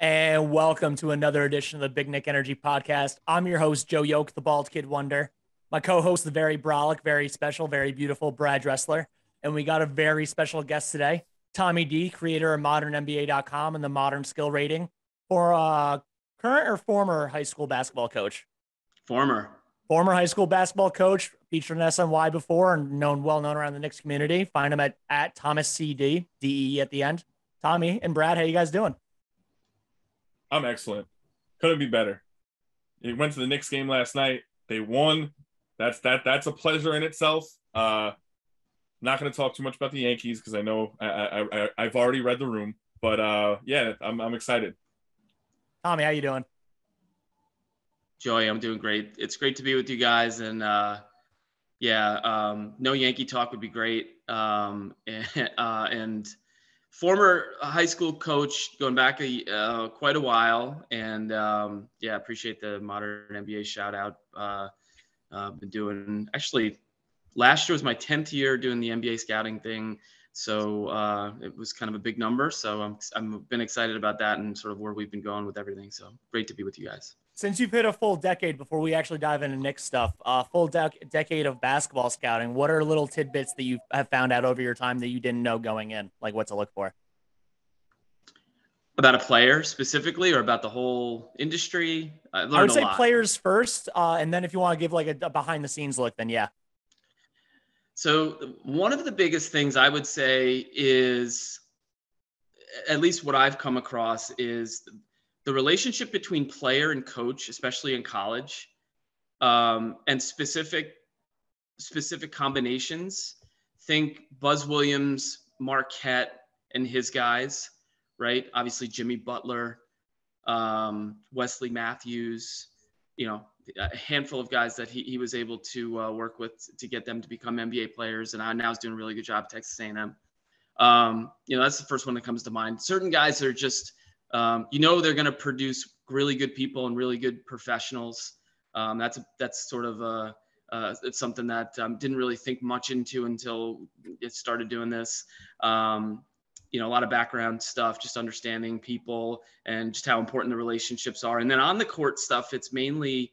And welcome to another edition of the Big Nick Energy Podcast. I'm your host, Joe Yoke, the Bald Kid Wonder. My co-host, the very brolic, very special, very beautiful Brad Dressler. And we got a very special guest today, Tommy D, creator of ModernNBA.com and the Modern Skill Rating, for current or former high school basketball coach. Former high school basketball coach, featured in SNY before and well known around the Knicks community. Find him at Thomas CD, DE at the end. Tommy and Brad, how you guys doing? I'm excellent. Couldn't be better. He went to the Knicks game last night. They won. That's a pleasure in itself. Not going to talk too much about the Yankees because I know I've already read the room. But yeah, I'm excited. Tommy, how you doing? Joey, I'm doing great. It's great to be with you guys, and no Yankee talk would be great. And former high school coach, going back quite a while, and appreciate the Modern NBA shout out. Been doing actually last year was my 10th year doing the NBA scouting thing, so it was kind of a big number. So I'm been excited about that and sort of where we've been going with everything. So great to be with you guys. Since you've hit a full decade, before we actually dive into Knicks stuff, decade of basketball scouting, what are little tidbits that you have found out over your time that you didn't know going in, like what to look for? About a player specifically, or about the whole industry? I would say players first, and then if you want to give like a behind the scenes look, then yeah. So one of the biggest things I would say is, at least what I've come across, is the relationship between player and coach, especially in college, and specific combinations. Think Buzz Williams, Marquette, and his guys, right? Obviously Jimmy Butler, Wesley Matthews, a handful of guys that he was able to work with to get them to become NBA players. And now he's doing a really good job at Texas A&M. That's the first one that comes to mind. Certain guys are just, they're going to produce really good people and really good professionals. That's sort of it's something that didn't really think much into until it started doing this. A lot of background stuff, just understanding people and just how important the relationships are. And then on the court stuff, it's mainly,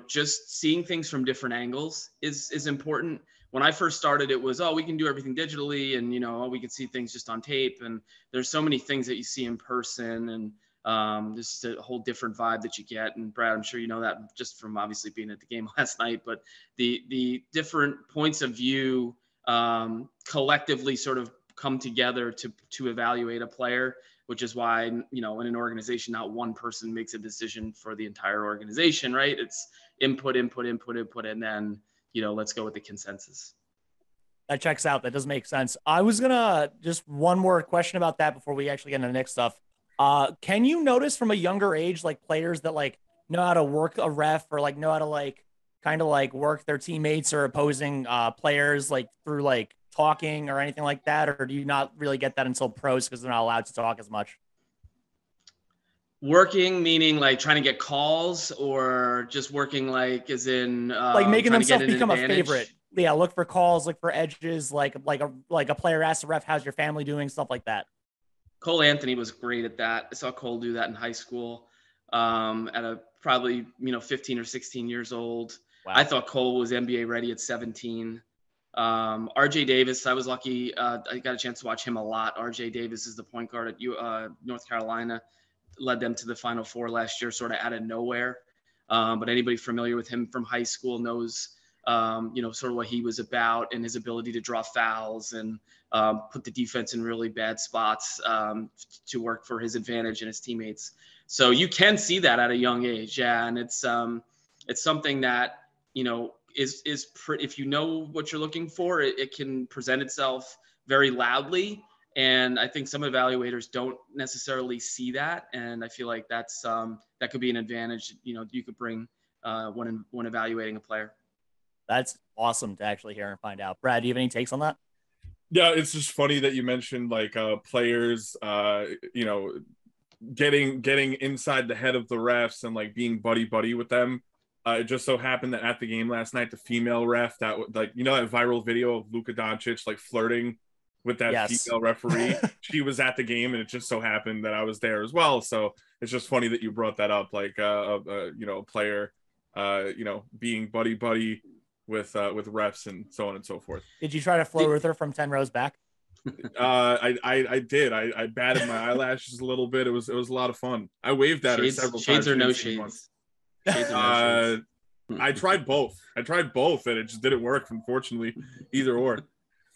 just seeing things from different angles is important. When I first started, it was, we can do everything digitally, and, we can see things just on tape. And there's so many things that you see in person, and there's just a whole different vibe that you get. And Brad, I'm sure you know that just from obviously being at the game last night, but the different points of view collectively sort of come together to evaluate a player, which is why, in an organization, not one person makes a decision for the entire organization, right? It's input, and then, let's go with the consensus. That checks out. That does make sense. I was gonna just one more question about that before we actually get into the next stuff. Can you notice from a younger age, like players that like know how to work a ref, or like know how to like kind of like work their teammates or opposing players, like through like talking or anything like that? Or do you not really get that until pros because they're not allowed to talk as much? Working, meaning like trying to get calls, or just working like as in like making themselves become a favorite? Yeah, look for calls, look for edges, like a player asks the ref, how's your family doing, stuff like that. Cole Anthony was great at that. I saw Cole do that in high school, at a probably 15 or 16 years old. Wow. I thought Cole was NBA ready at 17. RJ Davis, I was lucky. I got a chance to watch him a lot. RJ Davis is the point guard at North Carolina, led them to the Final Four last year, sort of out of nowhere. But anybody familiar with him from high school knows, sort of what he was about, and his ability to draw fouls and put the defense in really bad spots to work for his advantage and his teammates. So you can see that at a young age. Yeah. And it's something that, if you know what you're looking for, it can present itself very loudly. And I think some evaluators don't necessarily see that. And I feel like that's that could be an advantage, you could bring when evaluating a player. That's awesome to actually hear and find out. Brad, do you have any takes on that? Yeah, it's just funny that you mentioned like players, getting inside the head of the refs and like being buddy with them. It just so happened that at the game last night, the female ref that that viral video of Luka Doncic like flirting with that female referee. She was at the game, and it just so happened that I was there as well. So it's just funny that you brought that up, like a player, being buddy with refs and so on and so forth. Did you try to flirt with her from 10 rows back? I did. I batted my eyelashes a little bit. It was a lot of fun. I waved at her several times. Shades or no shades? Shades or no shades? I tried both, and it just didn't work, unfortunately, either or.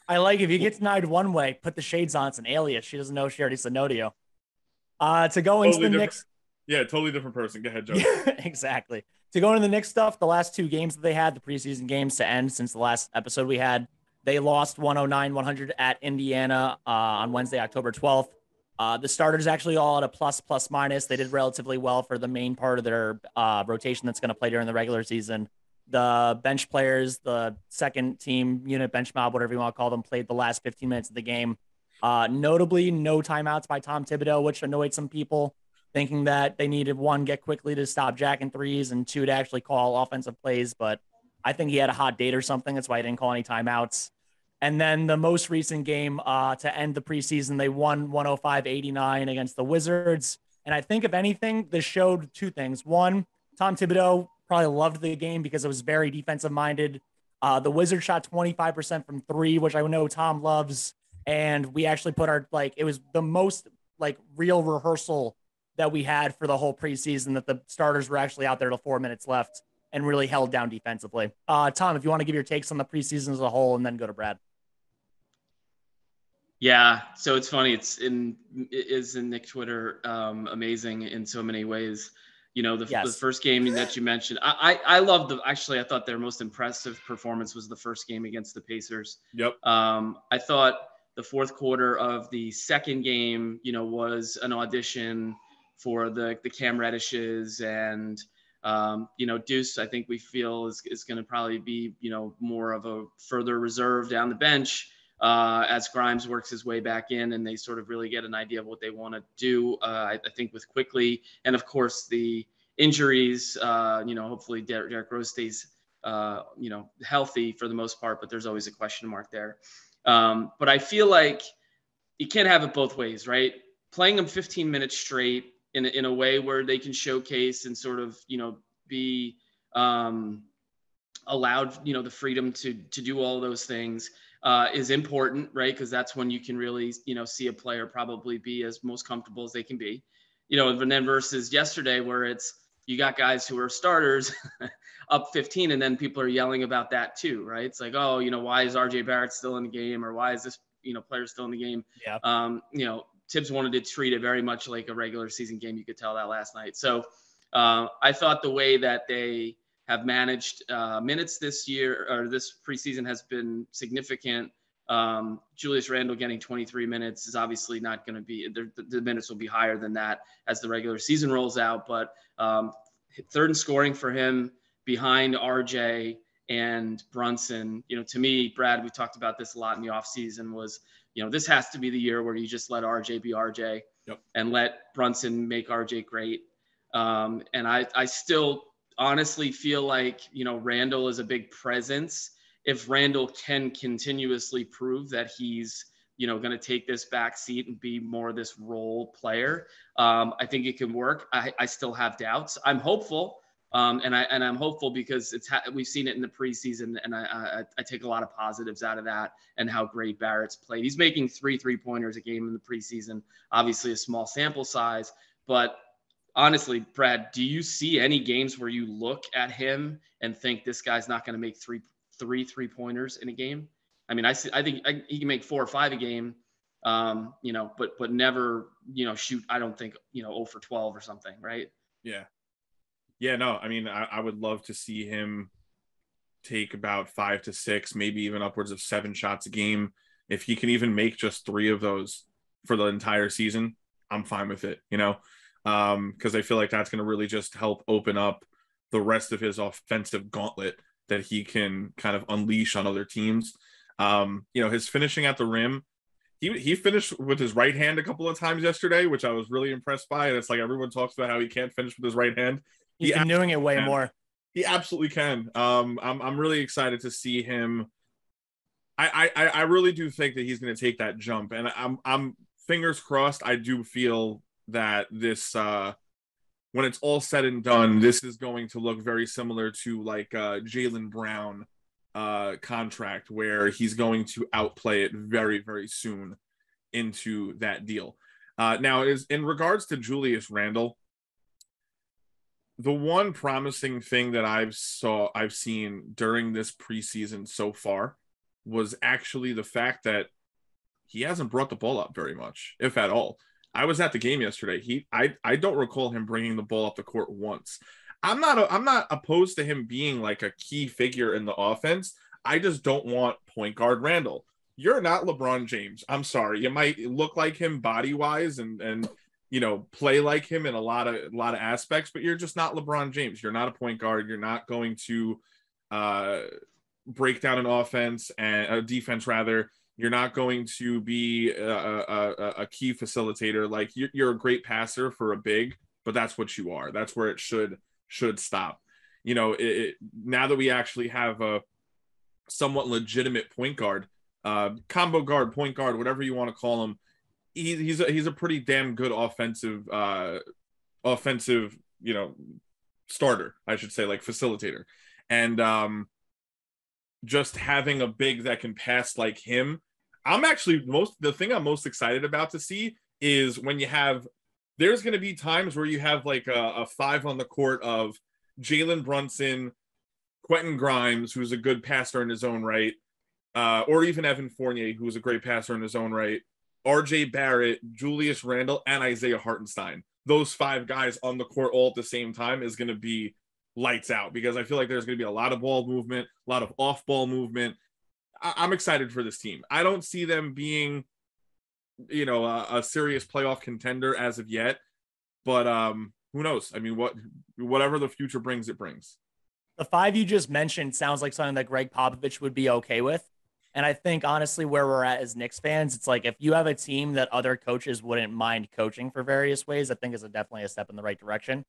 I like if you get denied one way, put the shades on. It's an alias. She doesn't know she already said no to you. To go into the Knicks. Yeah, totally different person. Go ahead, Joe. Exactly. To go into the Knicks stuff, the last 2 games that they had, the preseason games to end since the last episode we had, they lost 109-100 at Indiana on Wednesday, October 12th. The starters actually all at a plus minus. They did relatively well for the main part of their rotation that's going to play during the regular season. The bench players, the second team unit, bench mob, whatever you want to call them, played the last 15 minutes of the game. Notably, no timeouts by Tom Thibodeau, which annoyed some people, thinking that they needed 1, get Quickley to stop jacking threes, and 2, to actually call offensive plays. But I think he had a hot date or something. That's why he didn't call any timeouts. And then the most recent game to end the preseason, they won 105-89 against the Wizards. And I think, if anything, this showed 2 things. One, Tom Thibodeau probably loved the game because it was very defensive minded. The Wizards shot 25% from 3, which I know Tom loves. And we actually put it was the most real rehearsal that we had for the whole preseason, that the starters were actually out there till 4 minutes left and really held down defensively. Tom, if you want to give your takes on the preseason as a whole, and then go to Brad. Yeah, so it's funny. It is in Knick Twitter, amazing in so many ways. The first game that you mentioned, I loved I thought their most impressive performance was the first game against the Pacers. Yep. I thought the fourth quarter of the second game, was an audition for the Cam Reddishes and, Deuce, I think we feel is going to probably be, more of a further reserve down the bench as Grimes works his way back in and they sort of really get an idea of what they want to do. I think with Quickley and of course the injuries, hopefully Derrick Rose stays, healthy for the most part, but there's always a question mark there. But I feel like you can't have it both ways, right? Playing them 15 minutes straight in a way where they can showcase and sort of, be allowed, the freedom to do all those things is important, right? Because that's when you can really, see a player probably be as most comfortable as they can be, and then versus yesterday where it's, you got guys who are starters up 15 and then people are yelling about that too, right? It's like, oh, why is RJ Barrett still in the game? Or why is this, player still in the game? Yeah. Tibbs wanted to treat it very much like a regular season game. You could tell that last night. So I thought the way that they have managed minutes this year or this preseason has been significant. Julius Randle getting 23 minutes is obviously not going to be the minutes will be higher than that as the regular season rolls out. But third in scoring for him behind RJ and Brunson, to me, Brad, we talked about this a lot in the offseason was, this has to be the year where you just let RJ be RJ. Yep. And let Brunson make RJ great. And I still honestly feel like, Randle is a big presence. If Randle can continuously prove that he's, going to take this back seat and be more this role player, I think it can work. I still have doubts. I'm hopeful. And I'm hopeful because we've seen it in the preseason, and I take a lot of positives out of that and how great Barrett's played. He's making 3-3-pointers a game in the preseason, obviously a small sample size, but honestly, Brad, do you see any games where you look at him and think this guy's not going to make three 3-pointers in a game? I mean, I think he can make 4 or 5 a game, but never, shoot, I don't think, 0 for 12 or something, right? Yeah. Yeah, no, I mean, I would love to see him take about 5 to 6, maybe even upwards of 7 shots a game. If he can even make just 3 of those for the entire season, I'm fine with it, because I feel like that's going to really just help open up the rest of his offensive gauntlet that he can kind of unleash on other teams. His finishing at the rim, he finished with his right hand a couple of times yesterday, which I was really impressed by. And it's like everyone talks about how he can't finish with his right hand. He's been doing it way more. He absolutely can. I'm really excited to see him I really do think that he's going to take that jump, and I'm fingers crossed. I do feel that this when it's all said and done, this is going to look very similar to like Jalen Brown contract, where he's going to outplay it very, very soon into that deal. Now, is in regards to Julius Randle, the one promising thing that I've seen during this preseason so far was actually the fact that he hasn't brought the ball up very much, if at all. I was at the game yesterday. I don't recall him bringing the ball up the court once. I'm not opposed to him being like a key figure in the offense. I just don't want point guard Randle. You're not LeBron James. I'm sorry. You might look like him body wise and play like him in a lot of aspects, but you're just not LeBron James. You're not a point guard. You're not going to break down an offense and a defense rather. You're not going to be a key facilitator. Like you're a great passer for a big, but that's what you are. That's where it should stop. Now that we actually have a somewhat legitimate point guard, combo guard, point guard, whatever you want to call him, he's a pretty damn good offensive, starter, I should say, like facilitator. And just having a big that can pass like him, the thing I'm most excited about to see is when there's going to be times where you have like a five on the court of Jalen Brunson, Quentin Grimes, who's a good passer in his own right, or even Evan Fournier, who's a great passer in his own right, RJ Barrett, Julius Randle, and Isaiah Hartenstein. Those five guys on the court all at the same time is going to be lights out, because I feel like there's going to be a lot of ball movement, a lot of off-ball movement. I'm excited for this team. I don't see them being, a serious playoff contender as of yet, but who knows? I mean, whatever the future brings, it brings. The five you just mentioned sounds like something that Greg Popovich would be okay with. And I think, honestly, where we're at as Knicks fans, it's like if you have a team that other coaches wouldn't mind coaching for various ways, I think is definitely a step in the right direction.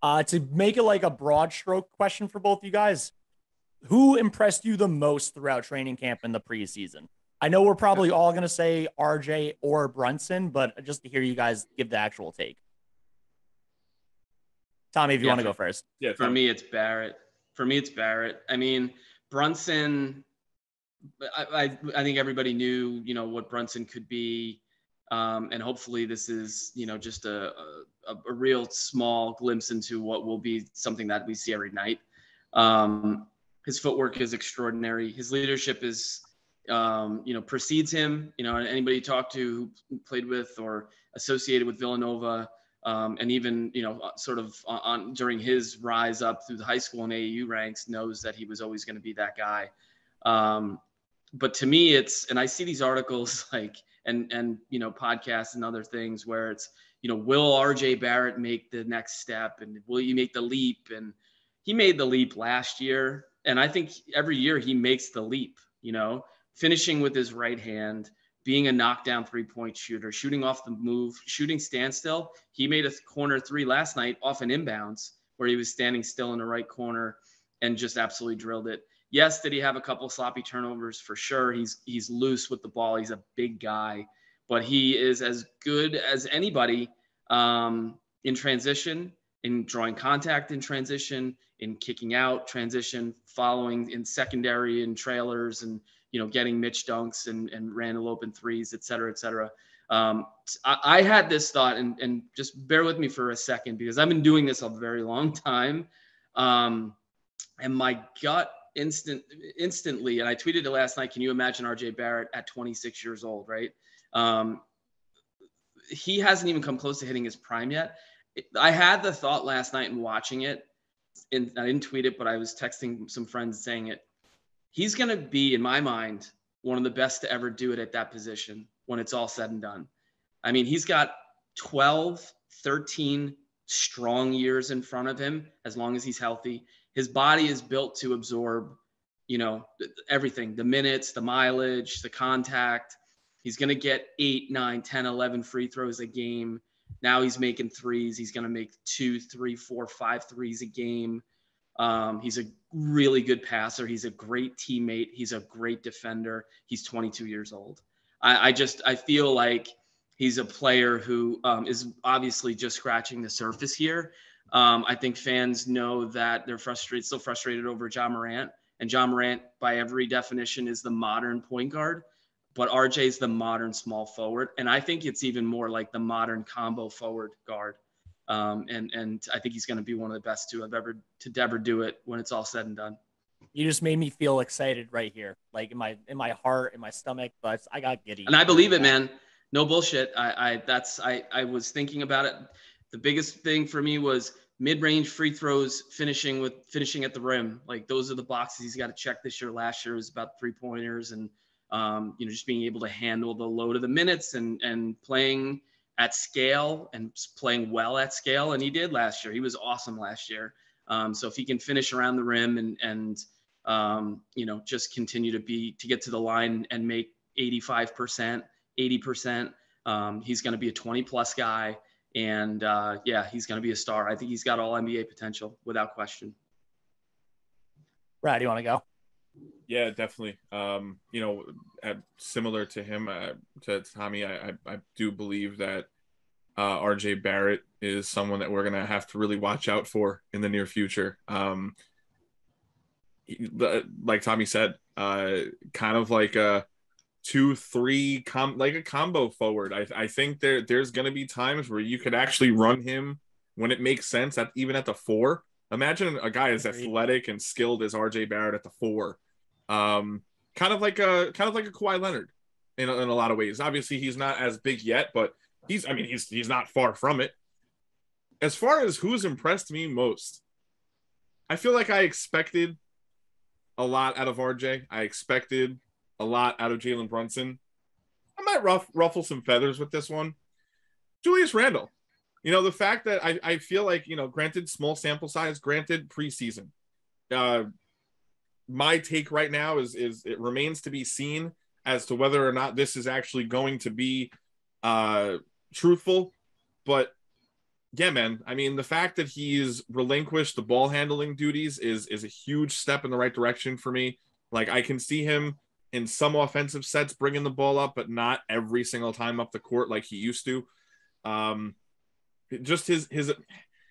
To make it like a broad stroke question for both you guys, who impressed you the most throughout training camp in the preseason? I know we're probably all going to say RJ or Brunson, but just to hear you guys give the actual take. Tommy, if you want to go first. Yeah, for me, it's Barrett. I mean, Brunson, I think everybody knew, what Brunson could be. And hopefully this is, just a real small glimpse into what will be something that we see every night. His footwork is extraordinary. His leadership is, precedes him. Anybody you talk to who played with or associated with Villanova, and even, sort of during his rise up through the high school and AAU ranks, knows that he was always going to be that guy. But to me, and I see these articles like, and podcasts and other things where it's, will RJ Barrett make the next step, and will you make the leap? And he made the leap last year. And I think every year he makes the leap, finishing with his right hand, being a knockdown 3-point shooter, shooting off the move, shooting standstill. He made a corner three last night off an inbounds where he was standing still in the right corner and just absolutely drilled it. Yes, did he have a couple of sloppy turnovers? For sure. He's loose with the ball. He's a big guy, but he is as good as anybody in transition, in drawing contact in transition, in kicking out transition, following in secondary and trailers, and getting Mitch dunks and Randle open threes, et cetera, et cetera. I had this thought, and just bear with me for a second, because I've been doing this a very long time. And my gut instantly, and I tweeted it last night, can you imagine RJ Barrett at 26 years old, right? He hasn't even come close to hitting his prime yet. I had the thought last night in watching it, and I didn't tweet it, but I was texting some friends saying it. He's going to be, in my mind, one of the best to ever do it at that position when it's all said and done. I mean, he's got 12, 13 strong years in front of him, as long as he's healthy. His body is built to absorb, everything, the minutes, the mileage, the contact. He's going to get 8, 9, 10, 11 free throws a game. Now he's making threes. He's going to make 2, 3, 4, 5 threes a game. He's a really good passer. He's a great teammate. He's a great defender. He's 22 years old. I feel like he's a player who is obviously just scratching the surface here. I think fans know that they're still frustrated over John Morant. And John Morant, by every definition, is the modern point guard. But RJ is the modern small forward. And I think it's even more like the modern combo forward guard. And I think he's going to be one of the best to ever do it when it's all said and done. You just made me feel excited right here, like in my heart, in my stomach, but I got giddy. And I believe it, man. No bullshit. I was thinking about it. The biggest thing for me was mid-range free throws, finishing at the rim. Like those are the boxes he's got to check this year. Last year was about 3-pointers and just being able to handle the load of the minutes and playing at scale and playing well at scale. And he did last year. He was awesome last year. So if he can finish around the rim and just continue to get to the line and make 85%, 80%, he's going to be a 20+ guy. And he's going to be a star. I think he's got all NBA potential without question. Brad, do you want to go? Yeah, definitely. Similar to him, to Tommy, I do believe that RJ Barrett is someone that we're going to have to really watch out for in the near future. Like Tommy said, kind of like a 2-3 like a combo forward. I think there's going to be times where you could actually run him when it makes sense even at the 4. Imagine a guy as athletic and skilled as RJ Barrett at the 4. Kind of like a Kawhi Leonard in a lot of ways. Obviously he's not as big yet, but he's not far from it. As far as who's impressed me most, I feel like I expected a lot out of RJ. I expected a lot out of Jalen Brunson. I might ruffle some feathers with this one. Julius Randle. The fact that I feel like, granted small sample size, granted preseason. My take right now is it remains to be seen as to whether or not this is actually going to be truthful. But yeah, man, I mean, the fact that he's relinquished the ball handling duties is a huge step in the right direction for me. Like I can see him in some offensive sets bringing the ball up, but not every single time up the court like he used to. Just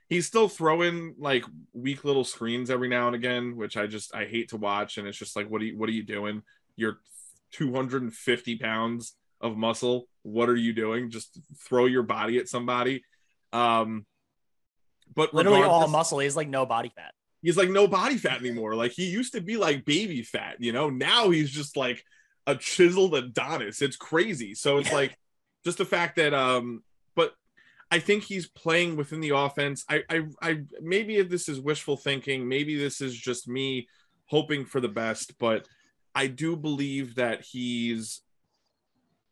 he's still throwing like weak little screens every now and again, which I hate to watch. And it's just like, what are you doing? You're 250 pounds of muscle. What are you doing? Just throw your body at somebody. But literally all muscle. He's like no body fat. He's like no body fat anymore. Like he used to be like baby fat, now he's just like a chiseled Adonis. It's crazy. So it's like just the fact that, but I think he's playing within the offense. I maybe if this is wishful thinking, maybe this is just me hoping for the best, but I do believe that he's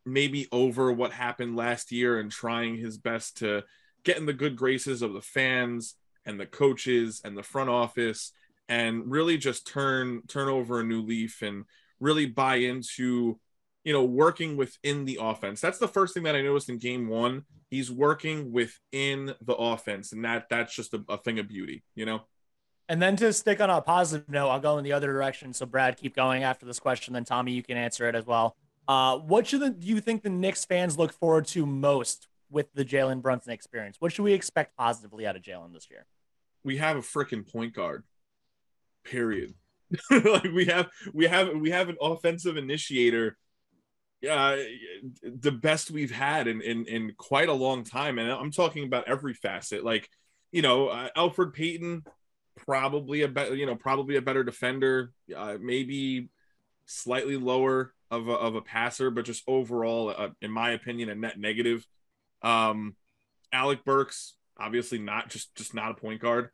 maybe over what happened last year and trying his best to get in the good graces of the fans and the coaches and the front office and really just turn over a new leaf and really buy into, working within the offense. That's the first thing that I noticed in game 1. He's working within the offense, and that's just a thing of beauty, And then to stick on a positive note, I'll go in the other direction. So Brad, keep going after this question. Then Tommy, you can answer it as well. What do you think the Knicks fans look forward to most with the Jalen Brunson experience? What should we expect positively out of Jalen this year? We have a freaking point guard, period. Like we have an offensive initiator, the best we've had in quite a long time. And I'm talking about every facet. Like, Elfrid Payton, probably a better defender, maybe slightly lower of a passer, but just overall, in my opinion, a net negative. Alec Burks, obviously just not a point guard.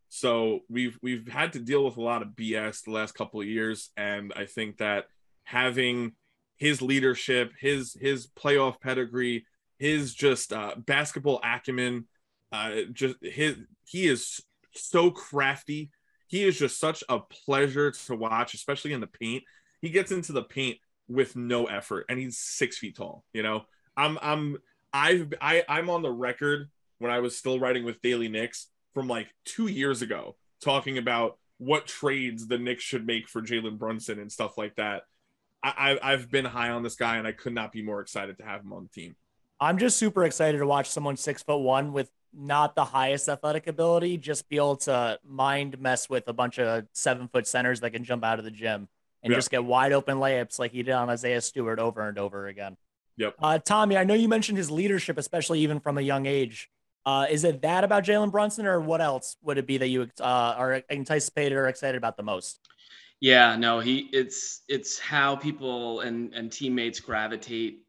So we've had to deal with a lot of BS the last couple of years, and I think that having his leadership, his playoff pedigree, his just basketball acumen, he is so crafty. He is just such a pleasure to watch, especially in the paint. He gets into the paint with no effort, and he's 6 feet tall. I'm on the record when I was still writing with Daily Knicks from like 2 years ago, talking about what trades the Knicks should make for Jalen Brunson and stuff like that. I've been high on this guy, and I could not be more excited to have him on the team. I'm just super excited to watch someone 6'1" with not the highest athletic ability, just be able to mind mess with a bunch of 7-foot centers that can jump out of the gym and just get wide open layups like he did on Isaiah Stewart over and over again. Yep. Tommy, I know you mentioned his leadership, especially even from a young age. Is it that about Jalen Brunson, or what else would it be that you are anticipated or excited about the most? Yeah, no, it's how people and teammates gravitate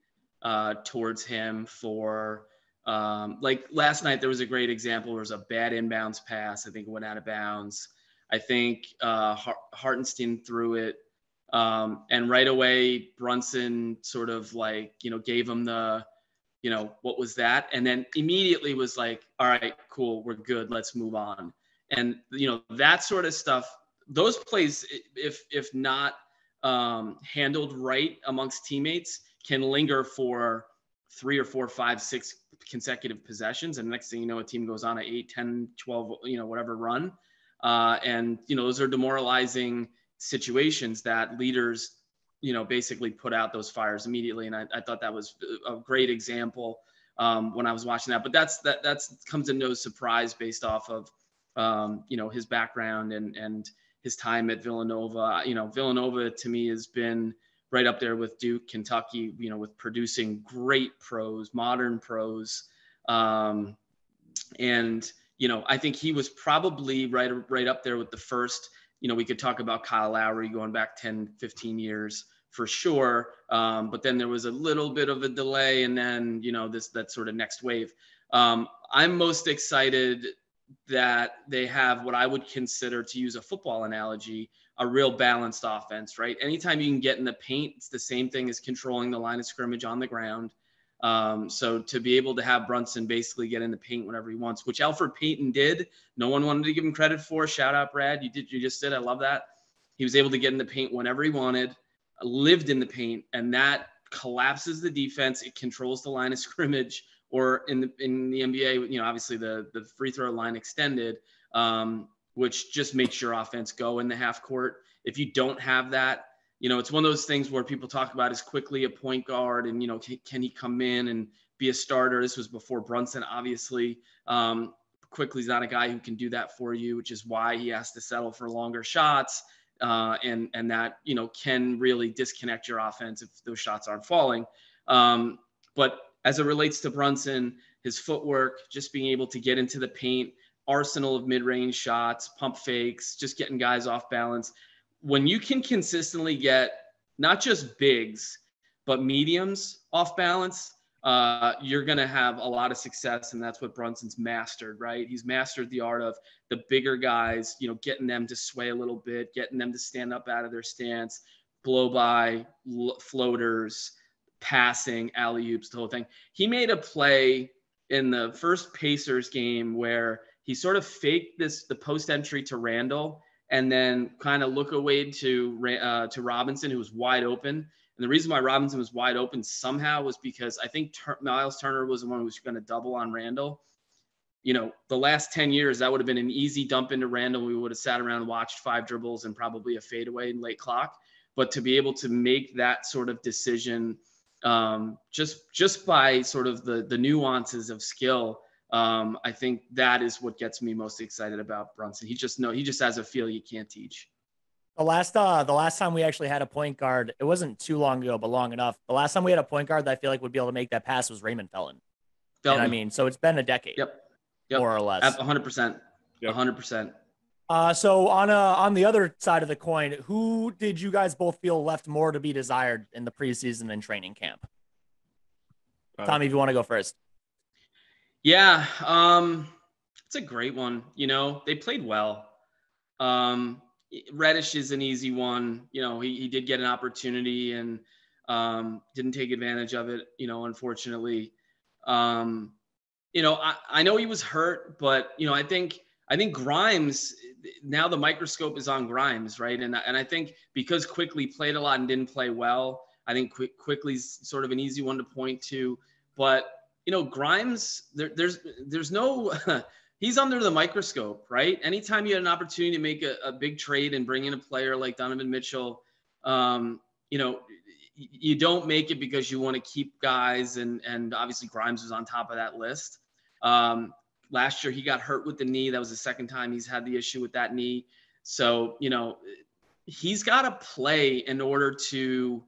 towards him for like last night. There was a great example. There was a bad inbounds pass. I think it went out of bounds. I think Hartenstein threw it. And right away, Brunson sort of like, gave him the, what was that? And then immediately was like, all right, cool, we're good, let's move on. And, that sort of stuff, those plays, if not handled right amongst teammates, can linger for 3 or 4, 5, 6 consecutive possessions. And next thing you know, a team goes on an 8, 10, 12, whatever run. And, those are demoralizing situations that leaders, basically put out those fires immediately. And I thought that was a great example when I was watching that. But that's comes to no surprise based off of, his background and his time at Villanova. Villanova to me has been right up there with Duke, Kentucky, with producing great pros, modern pros. And, I think he was probably right up there with the first. We could talk about Kyle Lowry going back 10, 15 years for sure. But then there was a little bit of a delay, and then, that sort of next wave. I'm most excited that they have what I would consider, to use a football analogy, a real balanced offense, right? Anytime you can get in the paint, it's the same thing as controlling the line of scrimmage on the ground. So to be able to have Brunson basically get in the paint whenever he wants, which Alfred Payton did, no one wanted to give him credit for. Shout out, Brad. You just did. I love that. He was able to get in the paint whenever he wanted, lived in the paint, and that collapses the defense. It controls the line of scrimmage, or in the NBA, obviously the free throw line extended, which just makes your offense go in the half court. If you don't have that, it's one of those things where people talk about, is Quickley a point guard, and, can he come in and be a starter? This was before Brunson, obviously. Quickley's not a guy who can do that for you, which is why he has to settle for longer shots. And that, can really disconnect your offense if those shots aren't falling. But as it relates to Brunson, his footwork, just being able to get into the paint, arsenal of mid-range shots, pump fakes, just getting guys off balance. When you can consistently get not just bigs, but mediums off balance, you're going to have a lot of success. And that's what Brunson's mastered, right? He's mastered the art of the bigger guys, getting them to sway a little bit, getting them to stand up out of their stance, blow by, floaters, passing, alley-oops, the whole thing. He made a play in the first Pacers game where he sort of faked the post entry to Randle, and then kind of look away to Robinson, who was wide open. And the reason why Robinson was wide open somehow was because I think Miles Turner was the one who was going to double on Randle. The last 10 years, that would have been an easy dump into Randle. We would have sat around and watched 5 dribbles and probably a fadeaway in late clock. But to be able to make that sort of decision just by sort of the nuances of skill, I think that is what gets me most excited about Brunson. He just has a feel you can't teach. The last time we actually had a point guard, it wasn't too long ago, but long enough. The last time we had a point guard that I feel like would be able to make that pass was Raymond Felton. And I mean, so it's been a decade, Yep. More or less. 100%. 100%. So on the other side of the coin, who did you guys both feel left more to be desired in the preseason and training camp? Tommy, if you want to go first. Yeah, it's a great one. They played well. Reddish is an easy one. He did get an opportunity and didn't take advantage of it, unfortunately. I know he was hurt, but, I think Grimes, now the microscope is on Grimes, right? And I think because Quickley played a lot and didn't play well, I think Quickley's sort of an easy one to point to. But, Grimes, there's no, he's under the microscope, right? Anytime you had an opportunity to make a big trade and bring in a player like Donovan Mitchell, you don't make it because you want to keep guys. And obviously Grimes was on top of that list. Last year he got hurt with the knee. That was the second time he's had the issue with that knee. So, he's got to play in order to,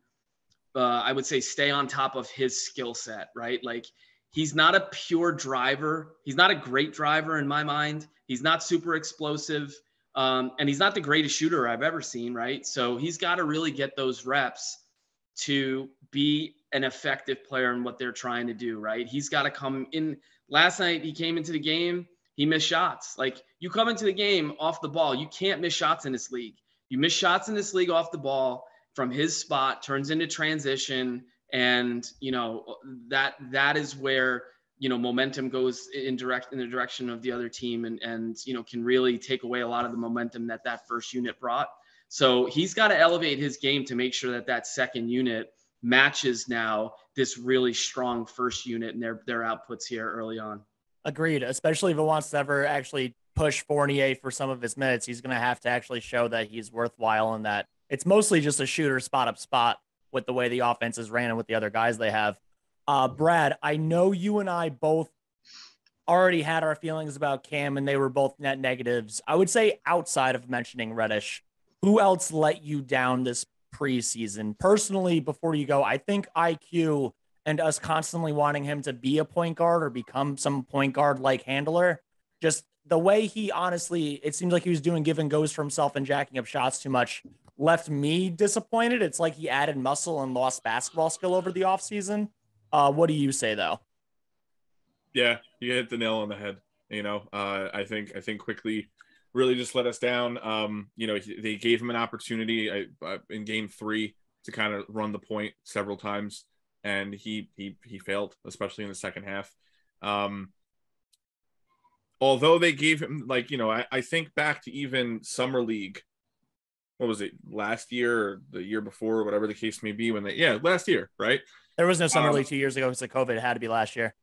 I would say, stay on top of his skill set, right? Like, he's not a pure driver. He's not a great driver in my mind. He's not super explosive. And he's not the greatest shooter I've ever seen, right? So he's got to really get those reps to be an effective player in what they're trying to do, right? He's got to come in. Last night, he came into the game, he missed shots. Like, you come into the game off the ball, you can't miss shots in this league. You miss shots in this league off the ball from his spot, turns into transition. And, that is where, momentum goes in the direction of the other team and can really take away a lot of the momentum that first unit brought. So he's got to elevate his game to make sure that second unit matches now this really strong first unit and their outputs here early on. Agreed. Especially if it wants to ever actually push Fournier for some of his minutes, he's going to have to actually show that he's worthwhile and that it's mostly just a shooter spot up spot with the way the offense is ran and with the other guys they have. Brad, I know you and I both already had our feelings about Cam and they were both net negatives. I would say outside of mentioning Reddish, who else let you down this preseason? Personally, before you go, I think IQ and us constantly wanting him to be a point guard or become some point guard like handler, just the way he honestly, it seems like he was doing give and goes for himself and jacking up shots too much, left me disappointed. It's like he added muscle and lost basketball skill over the offseason. What do you say, though? Yeah, you hit the nail on the head. I think Quickley really just let us down. They gave him an opportunity in game 3 to kind of run the point several times, and he failed, especially in the second half. Although they gave him, I think back to even Summer League. What was it, last year or the year before, or whatever the case may be, last year, right? There was no Summer League 2 years ago because of COVID. It had to be last year.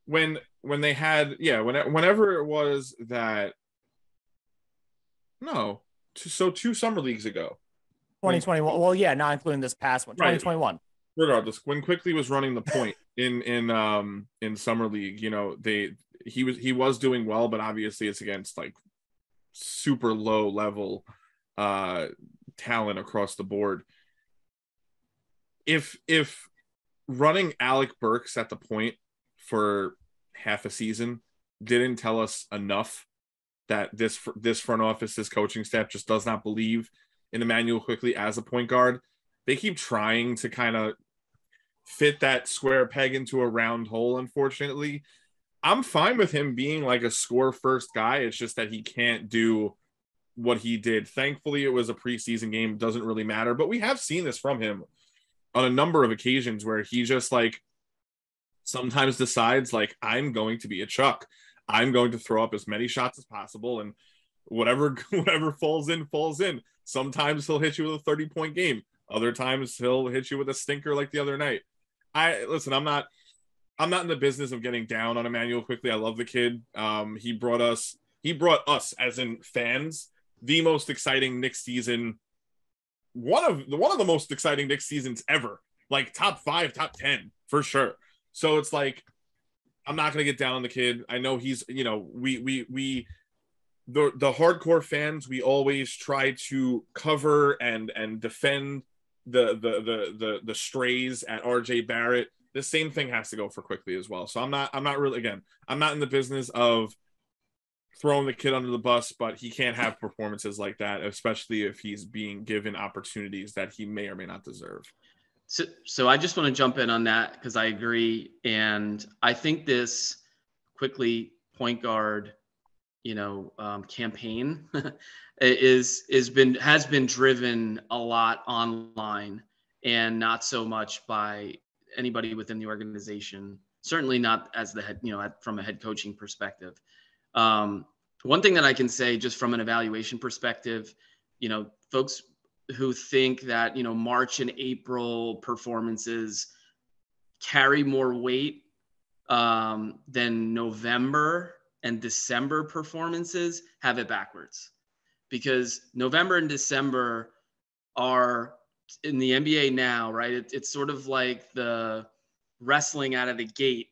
When they had, whenever it was that, no, so 2 Summer Leagues ago. 2021. Well, yeah, not including this past one. 2021. Right. Regardless, when Quickley was running the point in Summer League, he was doing well, but obviously it's against like super low level talent across the board. If running Alec Burks at the point for half a season didn't tell us enough that this front office, this coaching staff just does not believe in Immanuel Quickley as a point guard, they keep trying to kind of fit that square peg into a round hole. Unfortunately, I'm fine with him being like a score first guy. It's just that he can't do what he did. Thankfully, it was a preseason game. Doesn't really matter, but we have seen this from him on a number of occasions where he just like sometimes decides like, I'm going to be a Chuck. I'm going to throw up as many shots as possible, and whatever falls in, falls in. Sometimes he'll hit you with a 30-point game. Other times he'll hit you with a stinker like the other night. I'm not in the business of getting down on Immanuel Quickley. I love the kid. He brought us as in fans the most exciting Knicks season. One of the most exciting Knicks seasons ever. Like top 5, top 10 for sure. So it's like, I'm not going to get down on the kid. I know he's, the hardcore fans, we always try to cover and defend the strays at RJ Barrett. The same thing has to go for Quickley as well. So I'm not in the business of throwing the kid under the bus, but he can't have performances like that, especially if he's being given opportunities that he may or may not deserve. So I just want to jump in on that because I agree. And I think this Quickley point guard, campaign has been driven a lot online and not so much by anybody within the organization. Certainly not as the head, from a head coaching perspective. One thing that I can say just from an evaluation perspective, folks who think that, March and April performances carry more weight than November and December performances have it backwards, because November and December are in the NBA now, right? It's sort of like the wrestling out of the gate,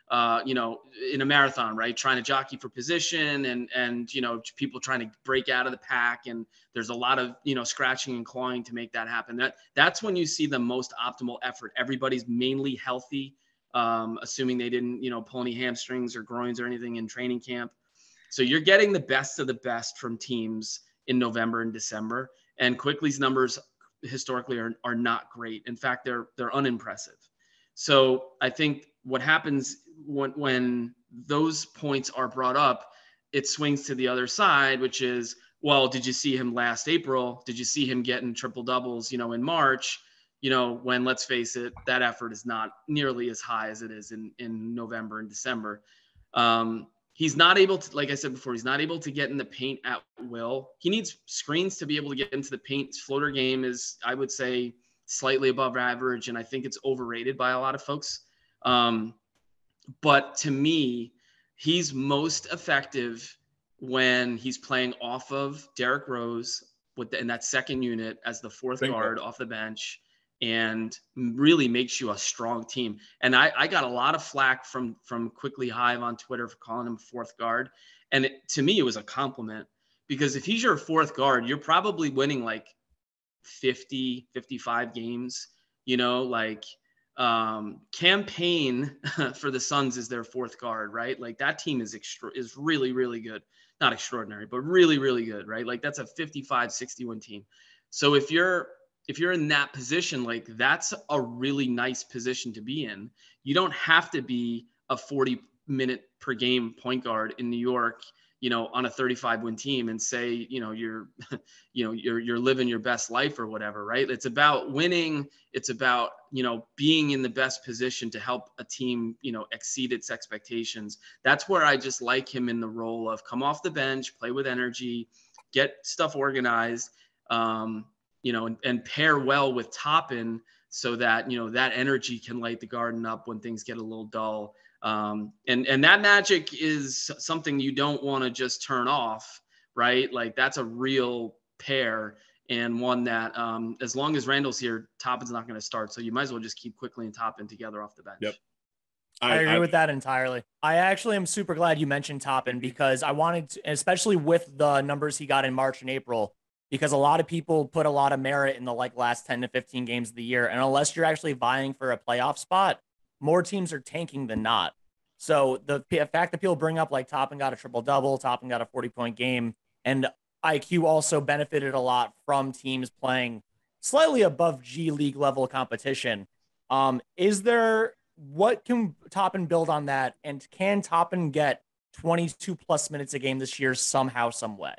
in a marathon, right? Trying to jockey for position and, people trying to break out of the pack. And there's a lot of, scratching and clawing to make that happen. That's when you see the most optimal effort. Everybody's mainly healthy, assuming they didn't, pull any hamstrings or groins or anything in training camp. So you're getting the best of the best from teams in November and December. And Quickley's numbers historically are not great. In fact, they're unimpressive. So I think what happens when those points are brought up, it swings to the other side, which is, well, did you see him last April? Did you see him getting triple doubles, in March? When, let's face it, that effort is not nearly as high as it is in November and December. He's not able to, like I said before, he's not able to get in the paint at will. He needs screens to be able to get into the paint. His floater game is, I would say, slightly above average, and I think it's overrated by a lot of folks. But to me, he's most effective when he's playing off of Derrick Rose in that second unit as the fourth guard off the bench, and really makes you a strong team. And I got a lot of flack from Quickley Hive on Twitter for calling him fourth guard. And to me, it was a compliment, because if he's your fourth guard, you're probably winning like 50, 55 games, Campaign for the Suns is their fourth guard, right? Like that team is really, really good. Not extraordinary, but really, really good, right? Like that's a 55-61 team. So if you're in that position, like that's a really nice position to be in. You don't have to be a 40-minute per game point guard in New York, on a 35-win team and say, you're living your best life or whatever, right? It's about winning. It's about, being in the best position to help a team, exceed its expectations. That's where I just like him in the role of come off the bench, play with energy, get stuff organized, and pair well with Toppin so that, that energy can light the garden up when things get a little dull. And that magic is something you don't want to just turn off, right? Like that's a real pair, and one that as long as Randall's here, Toppin's not going to start. So you might as well just keep Quickley and Toppin together off the bench. Yep. I agree with that entirely. I actually am super glad you mentioned Toppin, because I wanted to, especially with the numbers he got in March and April, because a lot of people put a lot of merit in the last 10 to 15 games of the year. And unless you're actually vying for a playoff spot, more teams are tanking than not. So the fact that people bring up like Toppin got a triple double, Toppin got a 40-point game, and IQ also benefited a lot from teams playing slightly above G League level competition. What can Toppin build on that? And can Toppin get 22 plus minutes a game this year somehow, some way?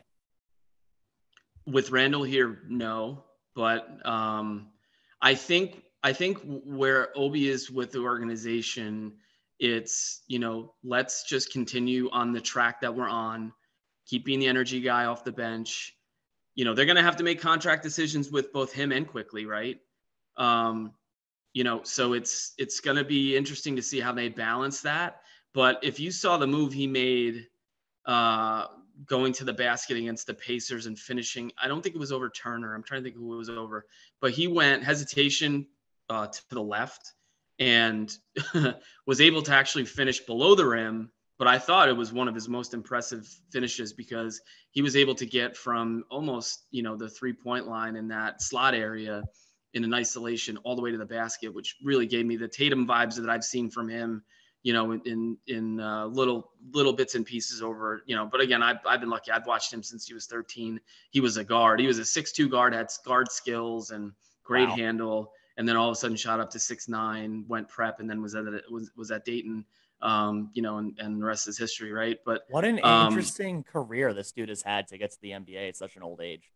With Randall here, no, but I think where Obi is with the organization, it's, let's just continue on the track that we're on, keep being the energy guy off the bench. They're going to have to make contract decisions with both him and Quickley, right? So it's going to be interesting to see how they balance that. But if you saw the move he made going to the basket against the Pacers and finishing, I don't think it was over Turner. I'm trying to think who it was over, but he went hesitation to the left and was able to actually finish below the rim. But I thought it was one of his most impressive finishes, because he was able to get from almost, the 3-point line in that slot area in an isolation all the way to the basket, which really gave me the Tatum vibes that I've seen from him, in little bits and pieces over, but again, I've been lucky. I've watched him since he was 13. He was a guard. He was a 6'2" guard, had guard skills and great handle. And then all of a sudden shot up to 6'9", went prep, and then was at Dayton, and the rest is history, right? But what an interesting career this dude has had to get to the NBA at such an old age.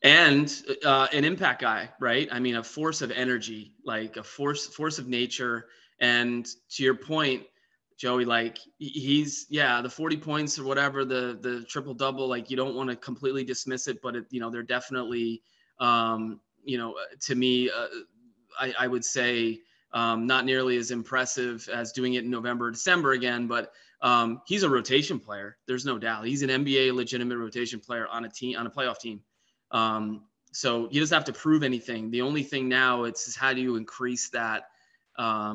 And an impact guy, right? I mean, a force of energy, like a force of nature. And to your point, Joey, like he's, the 40 points or whatever, the triple double, like you don't want to completely dismiss it, but they're definitely, to me, I would say Not nearly as impressive as doing it in November, December again, but he's a rotation player. There's no doubt. He's an NBA legitimate rotation player on a team, on a playoff team. So he doesn't have to prove anything. The only thing now is how do you increase that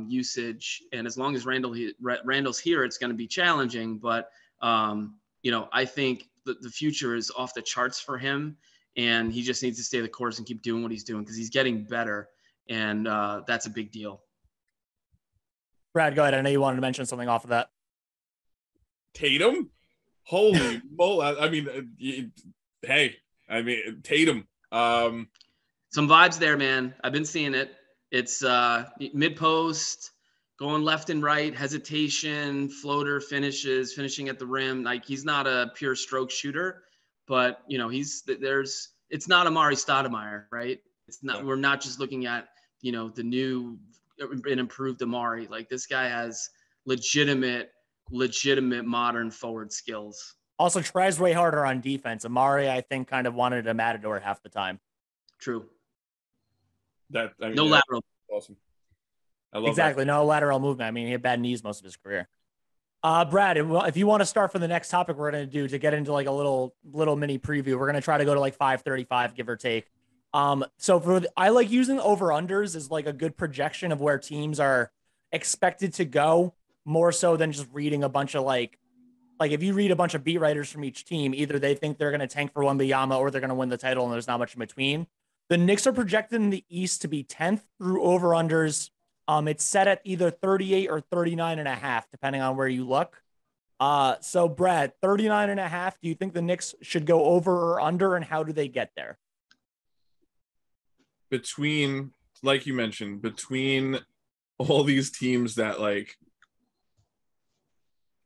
usage? And as long as Randall's here, it's going to be challenging. But I think the future is off the charts for him, and he just needs to stay the course and keep doing what he's doing because he's getting better, and that's a big deal. Brad, go ahead. I know you wanted to mention something off of that. Tatum? Holy moly. I mean, Tatum. Some vibes there, man. I've been seeing it. It's mid-post, going left and right, hesitation, floater finishes, finishing at the rim. Like, he's not a pure stroke shooter, but it's not Amari Stoudemire, right? It's not. We're not just looking at the new and improved Amari. Like, this guy has legitimate modern forward skills. Also tries way harder on defense. Amari, I think, kind of wanted a matador half the time. True. No lateral. Awesome. I love exactly. That. No lateral movement. I mean, he had bad knees most of his career. Brad, if you want to start for the next topic we're going to do to get into like a little mini preview, we're going to try to go to like 535, give or take. So I like using over-unders as like a good projection of where teams are expected to go, more so than just reading a bunch of like if you read a bunch of beat writers from each team, either they think they're going to tank for Wembanyama or they're going to win the title and there's not much in between. The Knicks are projected in the East to be 10th through over-unders. It's set at either 38 or 39.5, depending on where you look. So Brad, 39.5, do you think the Knicks should go over or under, and how do they get there? Between, like you mentioned, between all these teams that, like,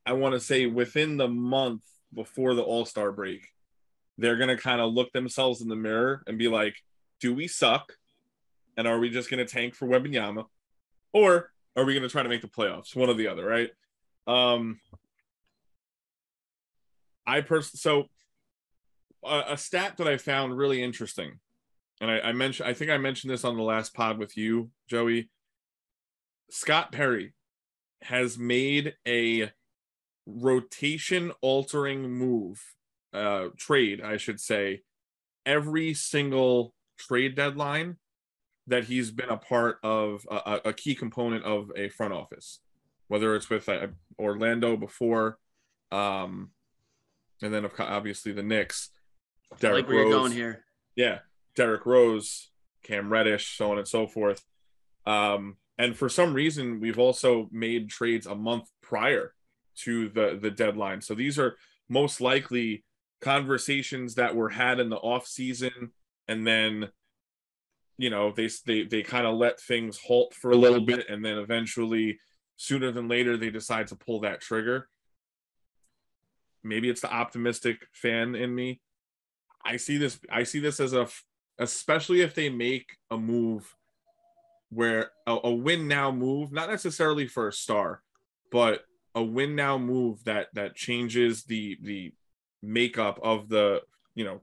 I want to say within the month before the All-Star break, they're going to kind of look themselves in the mirror and be like, do we suck? And are we just going to tank for Wembanyama? Or are we going to try to make the playoffs? One or the other, right? A stat that I found really interesting, and I think I mentioned this on the last pod with you, Joey. Scott Perry has made a rotation-altering move, trade, I should say, every single trade deadline that he's been a part of, a key component of a front office, whether it's with Orlando before, and then obviously the Knicks. Derrick Rose, you're going here. Yeah, Derrick Rose, Cam Reddish, so on and so forth. And for some reason, we've also made trades a month prior to the deadline. So these are most likely conversations that were had in the off season, and then they kind of let things halt for a little bit, and then eventually, sooner than later, they decide to pull that trigger. Maybe it's the optimistic fan in me. I see this as especially if they make a move where a win now move, not necessarily for a star, but a win now move that changes the makeup of the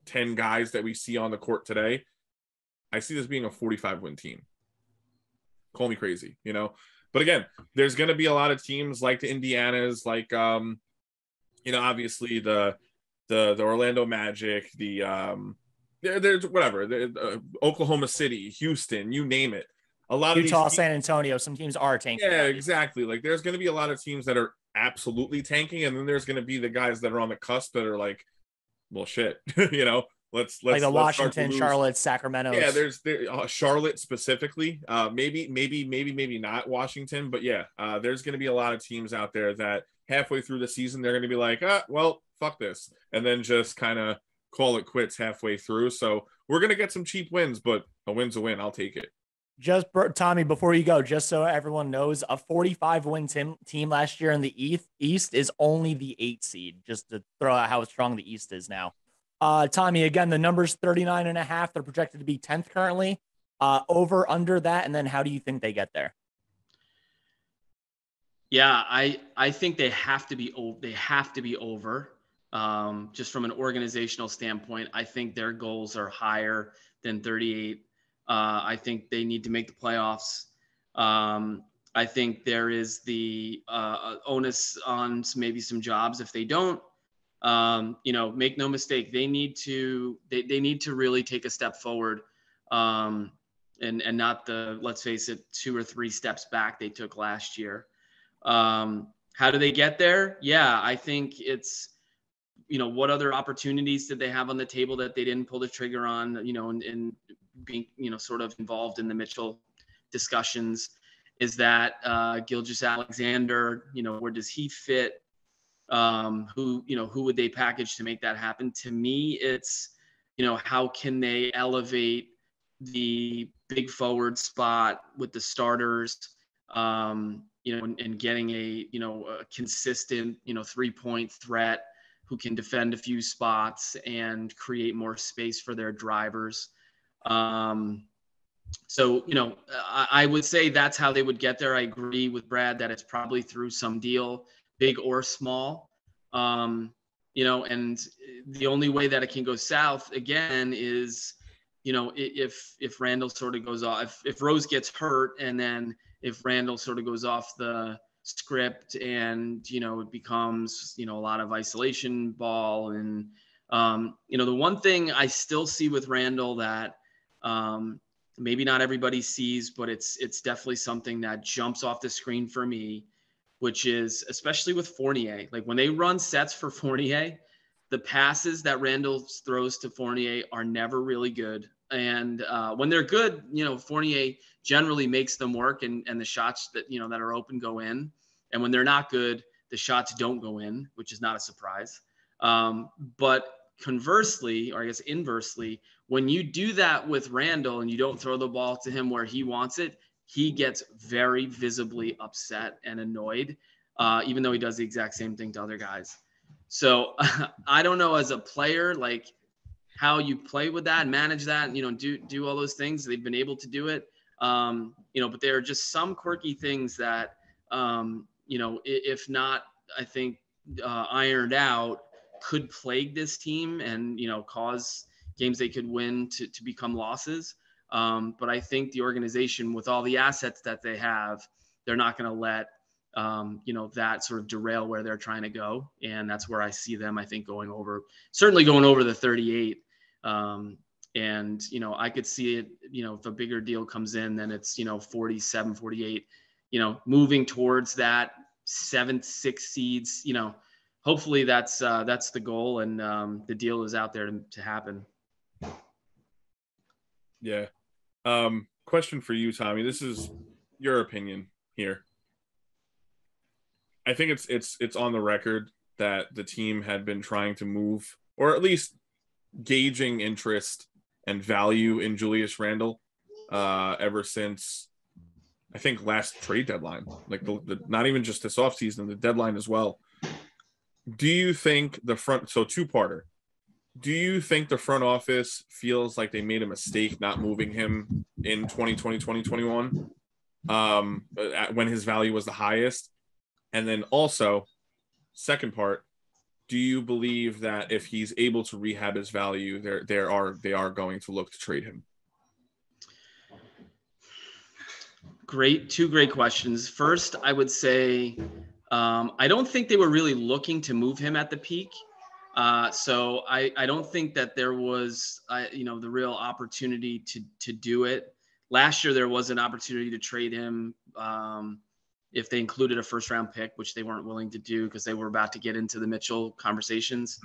10 guys that we see on the court today. I see this being a 45-win team. Call me crazy, But again, there's going to be a lot of teams like the Indianas, like obviously the Orlando Magic, there's whatever, Oklahoma City, Houston, you name it. A lot of Utah, San Antonio, some teams are tanking. Yeah, exactly. Like, there's going to be a lot of teams that are absolutely tanking, and then there's going to be the guys that are on the cusp that are like, well, shit, Let's like the Washington, Charlotte, Sacramento. Yeah, there's Charlotte specifically. Maybe not Washington, but yeah, there's going to be a lot of teams out there that halfway through the season they're going to be like, well, fuck this, and then just kind of call it quits halfway through. So we're going to get some cheap wins, but a win's a win. I'll take it. Just Tommy, before you go, just so everyone knows, a 45-win team last year in the East is only the 8 seed. Just to throw out how strong the East is now. Tommy, again, the number's 39.5. They're projected to be 10th currently. Over, under that, and then how do you think they get there? Yeah, I think they have to be over. Just from an organizational standpoint, I think their goals are higher than 38. I think they need to make the playoffs. I think there is the onus on maybe some jobs if they don't. Make no mistake, they need to really take a step forward, and not the, let's face it, 2 or 3 steps back they took last year. How do they get there? Yeah, I think it's, what other opportunities did they have on the table that they didn't pull the trigger on, and being, sort of involved in the Mitchell discussions. Is that Gilgeous-Alexander, where does he fit? Who would they package to make that happen? To me, it's, how can they elevate the big forward spot with the starters, and getting a consistent, 3-point threat who can defend a few spots and create more space for their drivers. So, I would say that's how they would get there. I agree with Brad that it's probably through some deal, big or small. And the only way that it can go south again is, if Randle sort of goes off, if Rose gets hurt, and then if Randle sort of goes off the script and, it becomes, a lot of isolation ball. And, the one thing I still see with Randle that, maybe not everybody sees, but it's definitely something that jumps off the screen for me, which is, especially with Fournier, like when they run sets for Fournier, the passes that Randle throws to Fournier are never really good. And when they're good, Fournier generally makes them work, and the shots that, that are open go in. And when they're not good, the shots don't go in, which is not a surprise. But conversely, or I guess inversely, when you do that with Randle and you don't throw the ball to him where he wants it, he gets very visibly upset and annoyed, even though he does the exact same thing to other guys. So I don't know, as a player, like how you play with that, manage that, and, do all those things. They've been able to do it, but there are just some quirky things that, if not, I think, ironed out, could plague this team and, cause games they could win to become losses. But I think the organization, with all the assets that they have, they're not going to let, that sort of derail where they're trying to go. And that's where I see them, I think, certainly going over the 38. And, I could see it, if a bigger deal comes in, then it's, 47, 48, moving towards that 7th, 6th seeds, hopefully that's the goal, and the deal is out there to happen. Yeah. Question for you, Tommy. This is your opinion here. I think it's on the record that the team had been trying to move, or at least gauging interest and value in Julius Randle ever since, I think, last trade deadline. Like the not even just this offseason, the deadline as well. Do you think so two-parter, do you think the front office feels like they made a mistake not moving him in 2020, 2021, when his value was the highest? And then also, second part, do you believe that if he's able to rehab his value, they are going to look to trade him? Two great questions. First, I would say, I don't think they were really looking to move him at the peak. So I don't think that there was, the real opportunity to do it. Last year, there was an opportunity to trade him if they included a first-round pick, which they weren't willing to do because they were about to get into the Mitchell conversations.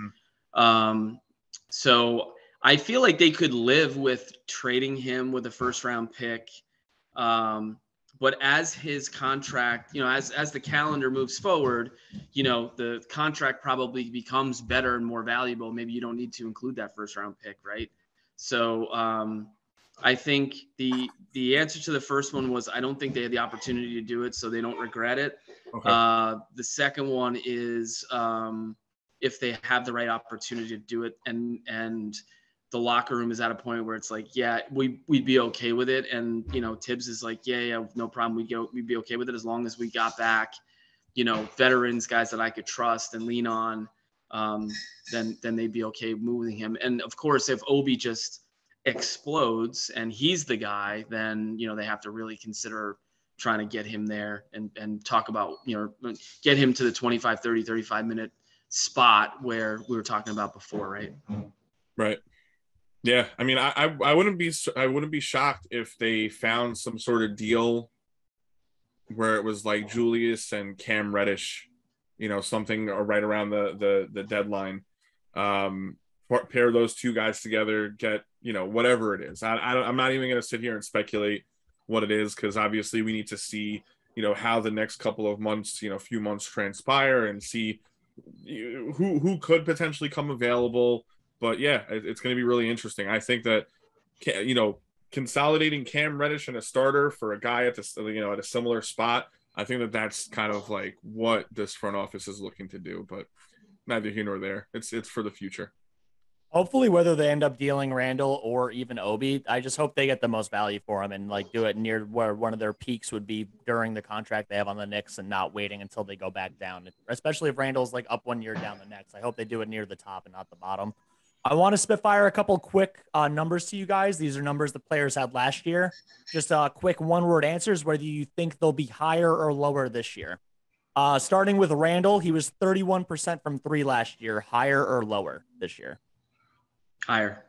So I feel like they could live with trading him with a first-round pick. But as his contract, as the calendar moves forward, the contract probably becomes better and more valuable. Maybe you don't need to include that first round pick, right? So I think the answer to the first one was, I don't think they had the opportunity to do it, so they don't regret it. Okay. The second one is if they have the right opportunity to do it, and the locker room is at a point where it's like, yeah, we'd be okay with it. And, Tibbs is like, yeah, no problem. We'd be okay with it as long as we got back, veterans, guys that I could trust and lean on. Then they'd be okay moving him. And of course, if Obi just explodes and he's the guy, then, they have to really consider, trying to get him there and talk about, get him to the 25, 30, 35-minute spot where we were talking about before, right? Right. Yeah. I mean, I wouldn't be shocked if they found some sort of deal where it was like Julius and Cam Reddish, something right around the deadline. Pair those two guys together, get, whatever it is. I'm not even going to sit here and speculate what it is, because obviously we need to see, how the next couple of months, few months transpire and see who could potentially come available. But yeah, it's going to be really interesting. I think that, consolidating Cam Reddish and a starter for a guy at a similar spot, I think that that's kind of like what this front office is looking to do. But neither here nor there. It's for the future. Hopefully, whether they end up dealing Randle or even Obi, I just hope they get the most value for him and do it near where one of their peaks would be during the contract they have on the Knicks, and not waiting until they go back down. Especially if Randle's up 1 year down the next. I hope they do it near the top and not the bottom. I want to spitfire a couple quick numbers to you guys. These are numbers the players had last year. Just quick one-word answers, whether you think they'll be higher or lower this year. Starting with Randle, he was 31% from three last year. Higher or lower this year? Higher.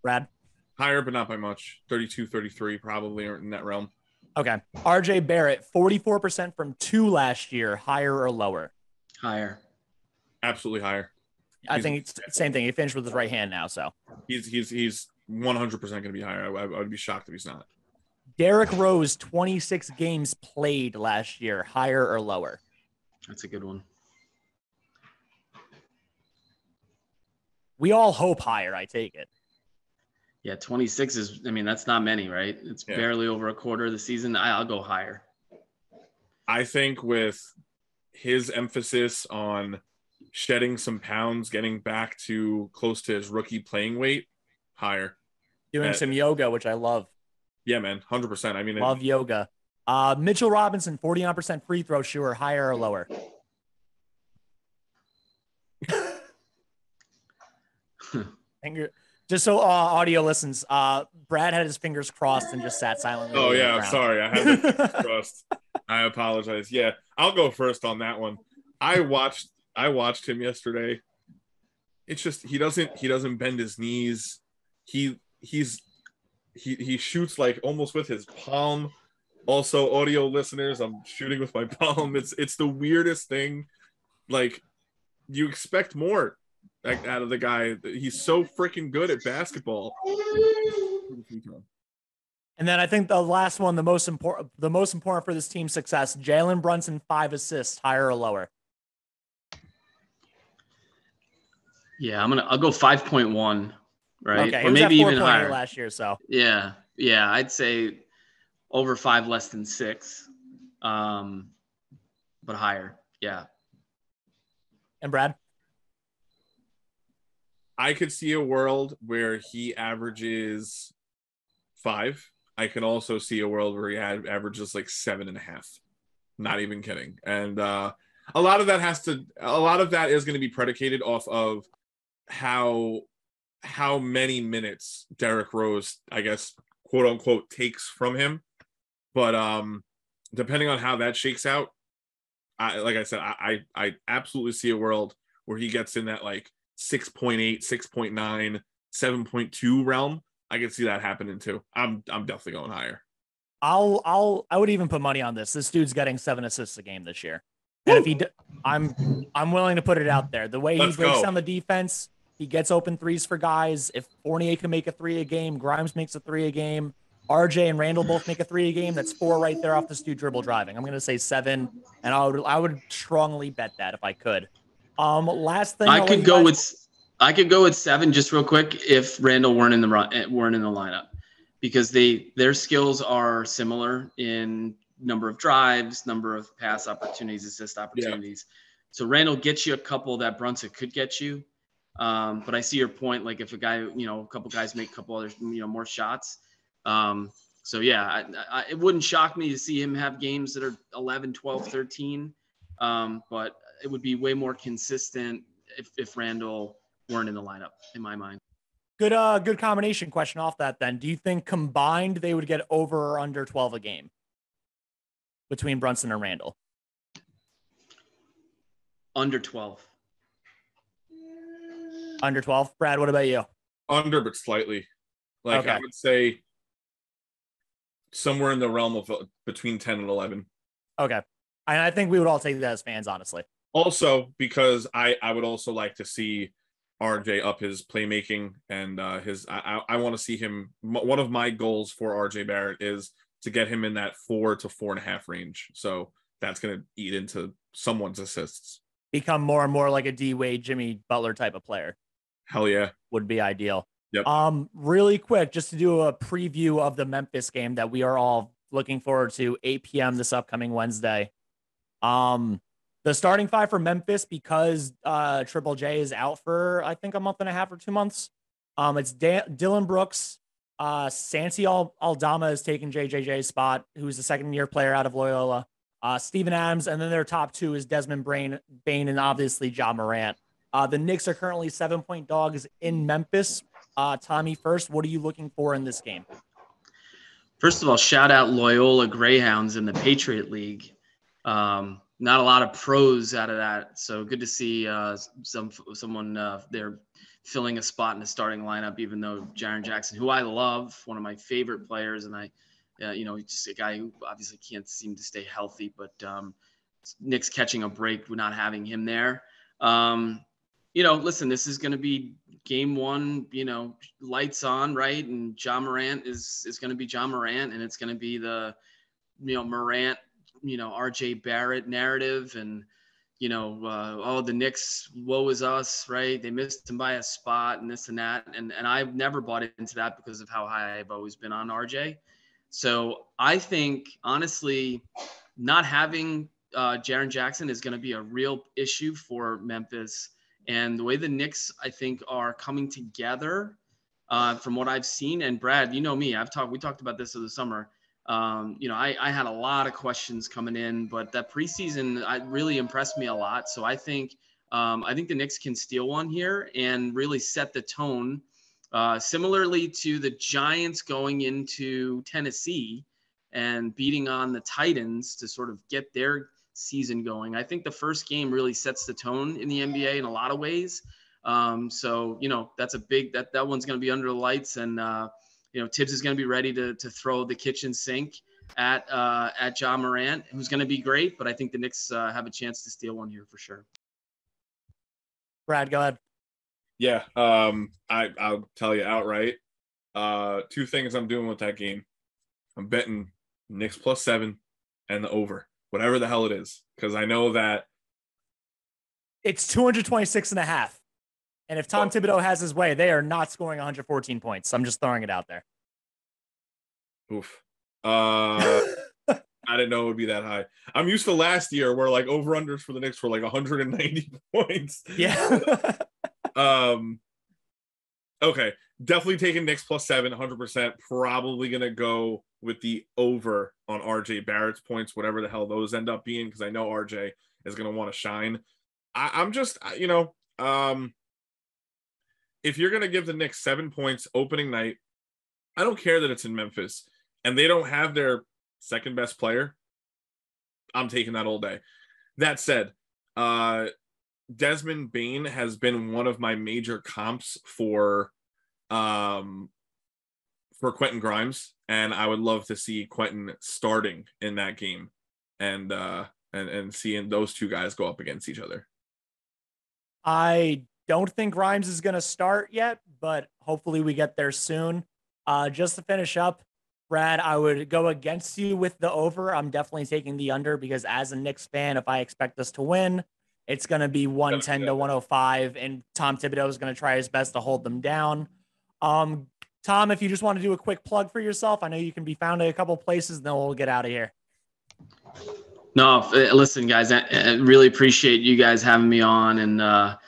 Brad? Higher, but not by much. 32, 33 probably are in that realm. Okay. RJ Barrett, 44% from two last year. Higher or lower? Higher. Absolutely higher. I think it's the same thing. He finished with his right hand now, so. He's 100% going to be higher. I would be shocked if he's not. Derrick Rose, 26 games played last year. Higher or lower? That's a good one. We all hope higher, I take it. Yeah, 26 is, that's not many, right? It's barely over a quarter of the season. I'll go higher. I think with his emphasis on shedding some pounds, getting back to close to his rookie playing weight, higher. Doing some yoga, which I love. Yeah, man, 100%. Love yoga. Mitchell Robinson, 49% free throw shooter, higher or lower? Just so audio listens, Brad had his fingers crossed and just sat silently. Oh yeah, I'm sorry. I had the fingers crossed. I apologize. Yeah, I'll go first on that one. I watched him yesterday. It's just he doesn't bend his knees. He shoots almost with his palm. Also, audio listeners, I'm shooting with my palm. It's the weirdest thing. You expect more out of the guy. He's so freaking good at basketball. And then I think the last one, the most important for this team's success, Jalen Brunson, 5 assists, higher or lower? Yeah, I'll go 5.1, right? Okay, or maybe even higher last year. So yeah, I'd say over 5, less than 6, but higher. Yeah. And Brad? I could see a world where he averages 5. I can also see a world where he averages 7.5. Not even kidding. And a lot of that is going to be predicated off of how many minutes Derrick Rose, I guess, quote unquote, takes from him. But depending on how that shakes out, I absolutely see a world where he gets in that 6.8, 6.9, 7.2 realm. I can see that happening too. I'm definitely going higher. I would even put money on this. This dude's getting 7 assists a game this year. And if I'm willing to put it out there. The way he breaks down the defense, he gets open threes for guys. If Fournier can make a 3 a game, Grimes makes a 3 a game, RJ and Randle both make a 3 a game, that's 4 right there off this dude dribble driving. I'm going to say 7, and I would strongly bet that if I could. Last thing I could go with 7 just real quick if Randle weren't in the lineup, because their skills are similar in number of drives, number of pass opportunities, assist opportunities. Yeah. So Randle gets you a couple that Brunson could get you. But I see your point. If a guy, a couple guys make a couple others, more shots. So yeah, it wouldn't shock me to see him have games that are 11, 12, 13. But it would be way more consistent if Randle weren't in the lineup, in my mind. Good combination question off that then. Do you think combined they would get over or under 12 a game between Brunson and Randle? Under 12. Under 12. Brad, what about you? Under, but slightly. Like, I would say somewhere in the realm of between 10 and 11. Okay. And I think we would all take that as fans, honestly. Also, because I would also like to see RJ up his playmaking and I want to see him. One of my goals for RJ Barrett is to get him in that 4 to 4.5 range. So that's going to eat into someone's assists. Become more and more like a D-Wade, Jimmy Butler type of player. Hell yeah. Would be ideal. Yep. Really quick, just to do a preview of the Memphis game that we are all looking forward to, 8 p.m. this upcoming Wednesday. The starting five for Memphis, because Triple J is out for, I think, a month and a half or 2 months. It's Dylan Brooks. Santi Aldama is taking JJJ's spot, who's a second-year player out of Loyola. Steven Adams, and then their top two is Desmond Bain and obviously Ja Morant. The Knicks are currently 7-point dogs in Memphis. Tommy, first, what are you looking for in this game? First of all, shout out Loyola Greyhounds in the Patriot League. Not a lot of pros out of that, so good to see someone there filling a spot in the starting lineup, even though Jaren Jackson, who I love, one of my favorite players, and just a guy who obviously can't seem to stay healthy, but Knicks catching a break with not having him there. Listen, this is going to be game one, lights on, right? And Ja Morant is going to be Ja Morant, and it's going to be the, Morant, RJ Barrett narrative, and, the Knicks, woe is us, right? They missed him by a spot and this and that. And I've never bought into that because of how high I've always been on RJ. So I think, honestly, not having Jaren Jackson is going to be a real issue for Memphis. And the way the Knicks, I think, are coming together from what I've seen. And Brad, you know me, we talked about this over the summer. I had a lot of questions coming in, but that preseason really impressed me a lot. So I think the Knicks can steal one here and really set the tone. Similarly to the Giants going into Tennessee and beating on the Titans to sort of get their season going. I think the first game really sets the tone in the NBA in a lot of ways. That's that one's going to be under the lights, and Tibbs is going to be ready to throw the kitchen sink at Ja Morant, who's going to be great, but I think the Knicks have a chance to steal one here for sure. Brad, go ahead. Yeah, I'll tell you outright. 2 things I'm doing with that game. I'm betting Knicks +7 and the over, whatever the hell it is, because I know that it's 226.5. And if Tom Thibodeau has his way, they are not scoring 114 points. I'm just throwing it out there. Oof. I didn't know it would be that high. I'm used to last year where like over-unders for the Knicks were like 190 points. Yeah. Okay. Definitely taking Knicks +7, 100%. Probably going to go with the over on RJ Barrett's points, whatever the hell those end up being, because I know RJ is going to want to shine. I'm just, if you're going to give the Knicks 7 points opening night, I don't care that it's in Memphis and they don't have their second best player. I'm taking that all day. That said, Desmond Bain has been one of my major comps for Quentin Grimes, and I would love to see Quentin starting in that game and seeing those two guys go up against each other. I don't think Grimes is going to start yet, but hopefully we get there soon. Just to finish up, Brad, I would go against you with the over. I'm definitely taking the under because as a Knicks fan, if I expect us to win, it's going to be 110 to 105, and Tom Thibodeau is going to try his best to hold them down. Tom, if you just want to do a quick plug for yourself, I know you can be found at a couple places, and then we'll get out of here. No, listen, guys, I really appreciate you guys having me on. And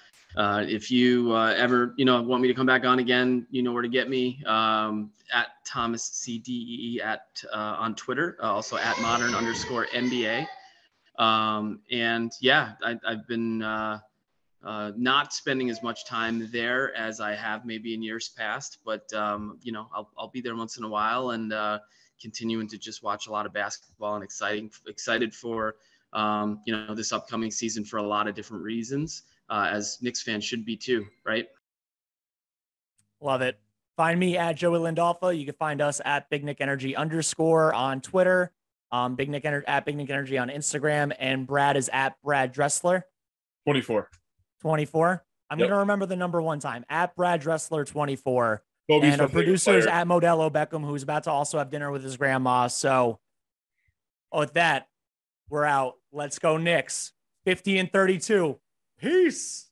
if you ever, want me to come back on again, you know where to get me, at Thomas CDEE on Twitter, also at modern_NBA. And yeah, I've been not spending as much time there as I have maybe in years past, but I'll be there once in a while and continuing to just watch a lot of basketball and excited for this upcoming season for a lot of different reasons, as Knicks fans should be too, right? Love it. Find me at Joey Lindolfa. You can find us at Big Nick Energy _ on Twitter, at Big Nick Energy on Instagram, and Brad is at Brad Dressler. 24. I'm going to remember the number one time, at Brad Dressler 24. Kobe's and our producer is at Modelo Beckham, who's about to also have dinner with his grandma. So with that, we're out. Let's go Knicks. 50-32. Peace.